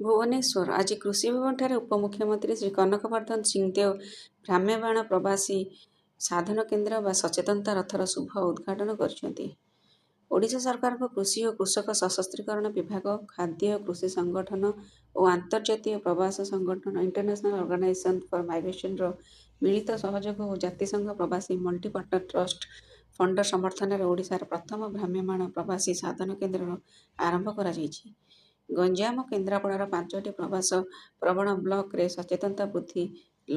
ଭୁବନେଶ୍ୱର ଆଜି କୃଷି ଭବନଠାରେ ଉପମୁଖ୍ୟମନ୍ତ୍ରୀ ଶ୍ରୀ କନକବର୍ଦ୍ଧନ ସିଂହଦେଓ ଭ୍ରାମ୍ୟମାଣ ପ୍ରବାସୀ ସାଧନ କେନ୍ଦ୍ର ବା ସଚେତନତା ରଥର ଶୁଭ ଉଦ୍ଘାଟନ କରିଛନ୍ତି। ଓଡ଼ିଶା ସରକାରଙ୍କ କୃଷି ଓ କୃଷକ ସଶସ୍ତ୍ରୀକରଣ ବିଭାଗ, ଖାଦ୍ୟ ଓ କୃଷି ସଂଗଠନ ଓ ଆନ୍ତର୍ଜାତୀୟ ପ୍ରବାସ ସଂଗଠନ ଇଣ୍ଟରନ୍ୟାସନାଲ ଅର୍ଗାନାଇଜେସନ ଫର ମାଇଗ୍ରେସନର ମିଳିତ ସହଯୋଗ ଓ ଜାତିସଂଘ ପ୍ରବାସୀ ମଲ୍ଟି ପାର୍ଟନର ଟ୍ରଷ୍ଟ ଫଣ୍ଡର ସମର୍ଥନରେ ଓଡ଼ିଶାର ପ୍ରଥମ ଭ୍ରାମ୍ୟମାଣ ପ୍ରବାସୀ ସାଧନ କେନ୍ଦ୍ରର ଆରମ୍ଭ କରାଯାଇଛି। ଗଞ୍ଜାମ ଓ କେନ୍ଦ୍ରାପଡ଼ାର 5ଟି ପ୍ରବାସ ପ୍ରବଣ ବ୍ଲକରେ ସଚେତନତା ବୃଦ୍ଧି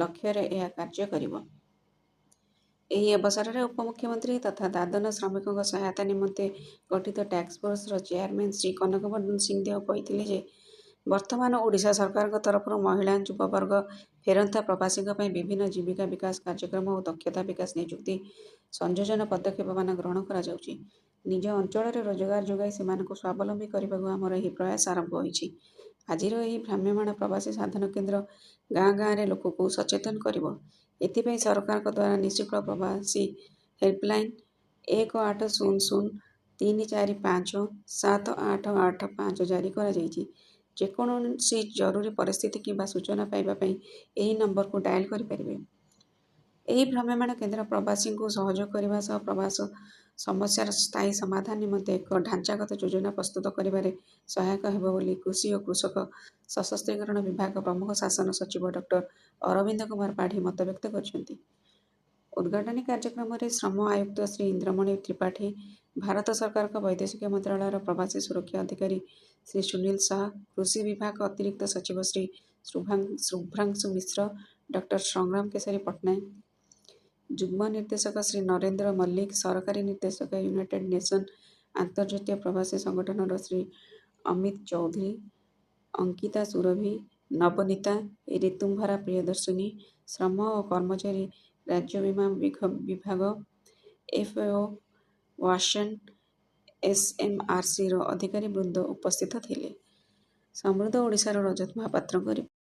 ଲକ୍ଷ୍ୟରେ ଏହା କାର୍ଯ୍ୟ କରିବ। ଏହି ଅବସରରେ ଉପମୁଖ୍ୟମନ୍ତ୍ରୀ ତଥା ଦାଦନ ଶ୍ରମିକଙ୍କ ସହାୟତା ନିମନ୍ତେ ଗଠିତ ଟାସ୍କଫୋର୍ସର ଚେୟାରମ୍ୟାନ୍ ଶ୍ରୀ କନକବର୍ଦ୍ଧନ ସିଂହଦେଓ କହିଥିଲେ ଯେ, ବର୍ତ୍ତମାନ ଓଡ଼ିଶା ସରକାରଙ୍କ ତରଫରୁ ମହିଳା, ଯୁବବର୍ଗ, ଫେରନ୍ତା ପ୍ରବାସୀଙ୍କ ପାଇଁ ବିଭିନ୍ନ ଜୀବିକା ବିକାଶ କାର୍ଯ୍ୟକ୍ରମ ଓ ଦକ୍ଷତା ବିକାଶ ନିଯୁକ୍ତି ସଂଯୋଜନ ପଦକ୍ଷେପମାନ ଗ୍ରହଣ କରାଯାଉଛି। ନିଜ ଅଞ୍ଚଳରେ ରୋଜଗାର ଯୋଗାଇ ସେମାନଙ୍କୁ ସ୍ୱାବଲମ୍ବୀ କରିବାକୁ ଆମର ଏହି ପ୍ରୟାସ ଆରମ୍ଭ ହୋଇଛି। ଆଜିର ଏହି ଭ୍ରାମ୍ୟମାଣ ପ୍ରବାସୀ ସାଧନ କେନ୍ଦ୍ର ଗାଁ ଗାଁରେ ଲୋକଙ୍କୁ ସଚେତନ କରିବ। ଏଥିପାଇଁ ସରକାରଙ୍କ ଦ୍ୱାରା ନିଃଶୁଳ୍କ ପ୍ରବାସୀ ହେଲ୍ପଲାଇନ୍ 1800-345-7885 ଜାରି କରାଯାଇଛି। ଯେକୌଣସି ଜରୁରୀ ପରିସ୍ଥିତି କିମ୍ବା ସୂଚନା ପାଇବା ପାଇଁ ଏହି ନମ୍ବରକୁ ଡାଏଲ କରିପାରିବେ। ଏହି ଭ୍ରାମ୍ୟମାଣ କେନ୍ଦ୍ର ପ୍ରବାସୀଙ୍କୁ ସହଯୋଗ କରିବା ସହ ପ୍ରବାସ ସମସ୍ୟାର ସ୍ଥାୟୀ ସମାଧାନ ନିମନ୍ତେ ଏକ ଢାଞ୍ଚାଗତ ଯୋଜନା ପ୍ରସ୍ତୁତ କରିବାରେ ସହାୟକ ହେବ ବୋଲି କୃଷି ଓ କୃଷକ ସଶସ୍ତ୍ରୀକରଣ ବିଭାଗ ପ୍ରମୁଖ ଶାସନ ସଚିବ ଡକ୍ଟର ଅରବିନ୍ଦ କୁମାର ପାଢ଼ୀ ମତବ୍ୟକ୍ତ କରିଛନ୍ତି। ଉଦ୍ଘାଟନୀ କାର୍ଯ୍ୟକ୍ରମରେ ଶ୍ରମ ଆୟୁକ୍ତ ଶ୍ରୀ ଇନ୍ଦ୍ରମଣି ତ୍ରିପାଠୀ, ଭାରତ ସରକାରଙ୍କ ବୈଦେଶିକ ମନ୍ତ୍ରଣାଳୟର ପ୍ରବାସୀ ସୁରକ୍ଷା ଅଧିକାରୀ ଶ୍ରୀ ସୁନୀଲ ଶାହ, କୃଷି ବିଭାଗ ଅତିରିକ୍ତ ସଚିବ ଶ୍ରୀ ଶୁଭ୍ରାଂଶୁ ମିଶ୍ର, ଡକ୍ଟର ସଂଗ୍ରାମ କେଶରୀ ପଟ୍ଟନାୟକ, ଯୁଗ୍ମ ନିର୍ଦ୍ଦେଶକ ଶ୍ରୀ ନରେନ୍ଦ୍ର ମଲ୍ଲିକ, ସରକାରୀ ନିର୍ଦ୍ଦେଶକ ୟୁନାଇଟେଡ୍ ନେସନ୍ ଆନ୍ତର୍ଜାତୀୟ ପ୍ରବାସୀ ସଂଗଠନର ଶ୍ରୀ ଅମିତ ଚୌଧୁରୀ, ଅଙ୍କିତା ସୁରଭି, ନବନୀତା, ରିତୁମ୍ଭରା ପ୍ରିୟଦର୍ଶିନୀ, ଶ୍ରମ ଓ କର୍ମଚାରୀ ରାଜ୍ୟ ବୀମା ବିଭାଗ, ଏଫ୍ଏଓ, ୱାସନ୍, ଏସ୍ଏମ୍ଆର୍ସିର ଅଧିକାରୀ ବୃନ୍ଦ ଉପସ୍ଥିତ ଥିଲେ। ସମୃଦ୍ଧ ଓଡ଼ିଶାର ରଜତ ମହାପାତ୍ରଙ୍କ ରିପୋର୍ଟ।